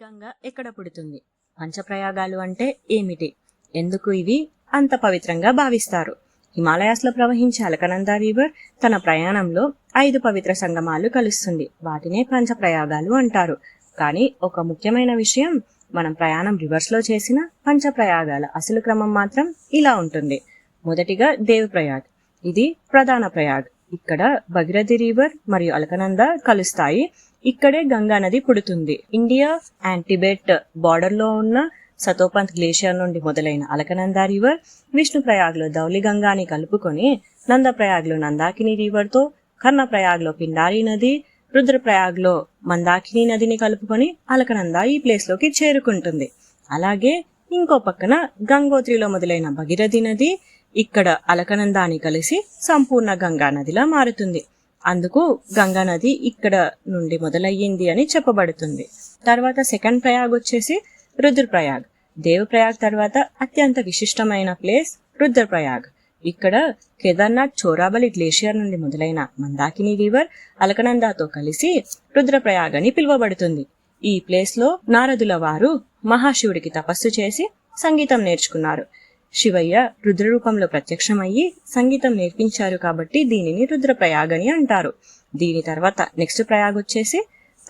గంగ ఎక్కడ పుడుతుంది? పంచప్రయాగాలు అంటే ఏమిటి? ఎందుకు ఇవి అంత పవిత్రంగా భావిస్తారు? హిమాలయాస్లో ప్రవహించే అలకనంద రివర్ తన ప్రయాణంలో 5 పవిత్ర సంగమాలు కలుస్తుంది. వాటినే పంచప్రయాగాలు అంటారు. కానీ ఒక ముఖ్యమైన విషయం, మనం ప్రయాణం రివర్స్లో చేసిన పంచప్రయాగాల అసలు క్రమం మాత్రం ఇలా ఉంటుంది. మొదటిగా దేవప్రయాగ్. ఇది ప్రధాన ప్రయాగ్. ఇక్కడ భగీరథి రివర్ మరియు అలకనంద కలుస్తాయి. ఇక్కడే గంగా నది పుడుతుంది. ఇండియా అండ్ టిబెట్ బార్డర్ లో ఉన్న సతోపంత్ గ్లేషియర్ నుండి మొదలైన అలకనంద రివర్ విష్ణుప్రయాగ్ లో ధౌలి గంగాని కలుపుకొని నందప్రయాగ్ లో నందాకిని రివర్ తో, కర్ణప్రయాగ్ లో పిండారి నది, రుద్రప్రయాగ్ లో మందాకిని నదిని కలుపుకొని అలకనంద ఈ ప్లేస్ లోకి చేరుకుంటుంది. అలాగే ఇంకో పక్కన గంగోత్రిలో మొదలైన భగీరథి నది ఇక్కడ అలకనందాని కలిసి సంపూర్ణ గంగా నదిలా మారుతుంది. అందుకు గంగా నది ఇక్కడ నుండి మొదలయ్యింది అని చెప్పబడుతుంది. తర్వాత సెకండ్ ప్రయాగ్ వచ్చేసి రుద్రప్రయాగ్. దేవప్రయాగ్ తర్వాత అత్యంత విశిష్టమైన ప్లేస్ రుద్రప్రయాగ్. ఇక్కడ కేదార్నాథ్ చోరాబలి గ్లేషియర్ నుండి మొదలైన మందాకిని రివర్ అలకనందాతో కలిసి రుద్రప్రయాగ్ అని పిలువబడుతుంది. ఈ ప్లేస్ లో నారదుల వారు మహాశివుడికి తపస్సు చేసి సంగీతం నేర్చుకున్నారు. శివయ్య రుద్ర రూపంలో ప్రత్యక్షమయ్యి సంగీతం నేర్పించారు కాబట్టి దీనిని రుద్రప్రయాగ్ అని అంటారు. దీని తర్వాత నెక్స్ట్ ప్రయాగ్ వచ్చేసి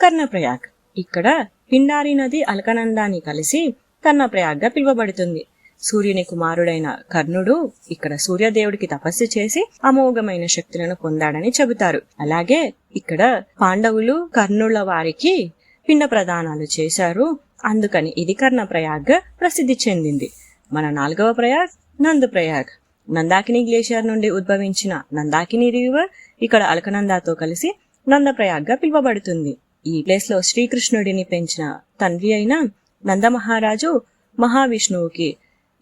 కర్ణప్రయాగ్. ఇక్కడ పిండారి నది అలకనందాని కలిసి కర్ణప్రయాగ్ గా పిలువబడుతుంది. సూర్యుని కుమారుడైన కర్ణుడు ఇక్కడ సూర్యదేవుడికి తపస్సు చేసి అమోఘమైన శక్తులను పొందాడని చెబుతారు. అలాగే ఇక్కడ పాండవులు కర్ణుల వారికి పిండ ప్రదానాలు చేశారు. అందుకని ఇది కర్ణప్రయాగ్ గా ప్రసిద్ధి చెందింది. మన 4వ ప్రయాగ్ నందప్రయాగ్. నందాకిని గ్లేషియర్ నుండి ఉద్భవించిన నందాకిని రివర్ ఇక్కడ అలకనందాతో కలిసి నందప్రయాగ్ గా పిలువబడుతుంది. ఈ ప్లేస్ లో శ్రీకృష్ణుడిని పెంచిన తండ్రి అయిన నందమహారాజు మహావిష్ణువుకి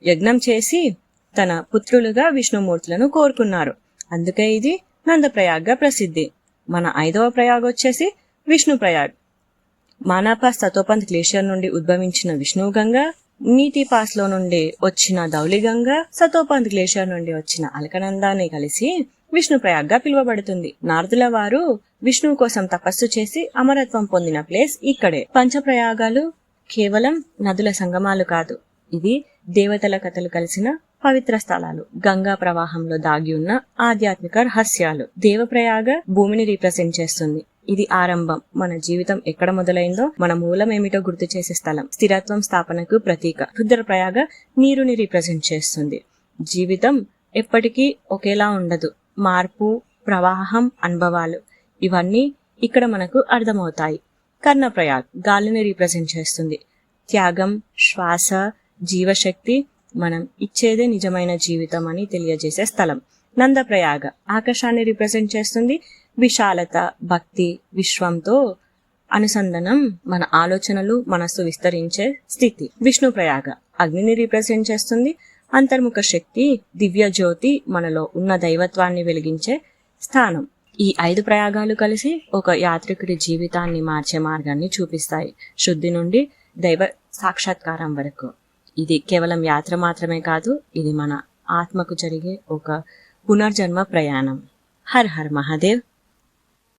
యజ్ఞం చేసి తన పుత్రులుగా విష్ణుమూర్తులను కోరుకున్నారు. అందుకే ఇది నందప్రయాగ్ గా ప్రసిద్ధి. మన 5వ ప్రయాగ్ వచ్చేసి విష్ణుప్రయాగ్. మానాపా సతోపంత్ గ్లేషియర్ నుండి ఉద్భవించిన విష్ణుగంగా, నీటి పాస్ లో నుండి వచ్చిన ధౌలిగంగా, సతోపంత్ గ్లేషియర్ నుండి వచ్చిన అలకనందాన్ని కలిసి విష్ణుప్రయాగ్ గా పిలువబడుతుంది. నారదుల వారు విష్ణువు కోసం తపస్సు చేసి అమరత్వం పొందిన ప్లేస్ ఇక్కడే. పంచప్రయాగాలు కేవలం నదుల సంగమాలు కాదు, ఇది దేవతల కథలు కలిసిన పవిత్ర స్థలాలు. గంగా ప్రవాహంలో దాగి ఉన్న ఆధ్యాత్మిక రహస్యాలు. దేవప్రయాగ భూమిని రీప్రజెంట్ చేస్తుంది. ఇది ఆరంభం. మన జీవితం ఎక్కడ మొదలైందో, మన మూలం ఏమిటో గుర్తు చేసే స్థలం. స్థిరత్వం స్థాపనకు ప్రతీక. రుద్రప్రయాగ నీరుని రీప్రజెంట్ చేస్తుంది. జీవితం ఎప్పటికీ ఒకేలా ఉండదు. మార్పు, ప్రవాహం, అనుభవాలు ఇవన్నీ ఇక్కడ మనకు అర్థమవుతాయి. కర్ణప్రయాగ్ గాలిని రీప్రజెంట్ చేస్తుంది. త్యాగం, శ్వాస, జీవశక్తి, మనం ఇచ్చేదే నిజమైన జీవితం అని తెలియజేసే స్థలం. నందప్రయాగ ఆకాశాన్ని రీప్రజెంట్ చేస్తుంది. విశాలత, భక్తి, విశ్వంతో అనుసంధానం, మన ఆలోచనలు, మనస్సు విస్తరించే స్థితి. విష్ణుప్రయాగ అగ్నిని రీప్రజెంట్ చేస్తుంది. అంతర్ముఖ శక్తి, దివ్య జ్యోతి, మనలో ఉన్న దైవత్వాన్ని వెలిగించే స్థానం. ఈ 5 ప్రయాగాలు కలిసి ఒక యాత్రికుడి జీవితాన్ని మార్చే మార్గాన్ని చూపిస్తాయి. శుద్ధి నుండి దైవ సాక్షాత్కారం వరకు. ఇది కేవలం యాత్ర మాత్రమే కాదు, ఇది మన ఆత్మకు జరిగే ఒక పునర్జన్మ ప్రయాణం. Her her Mahadev.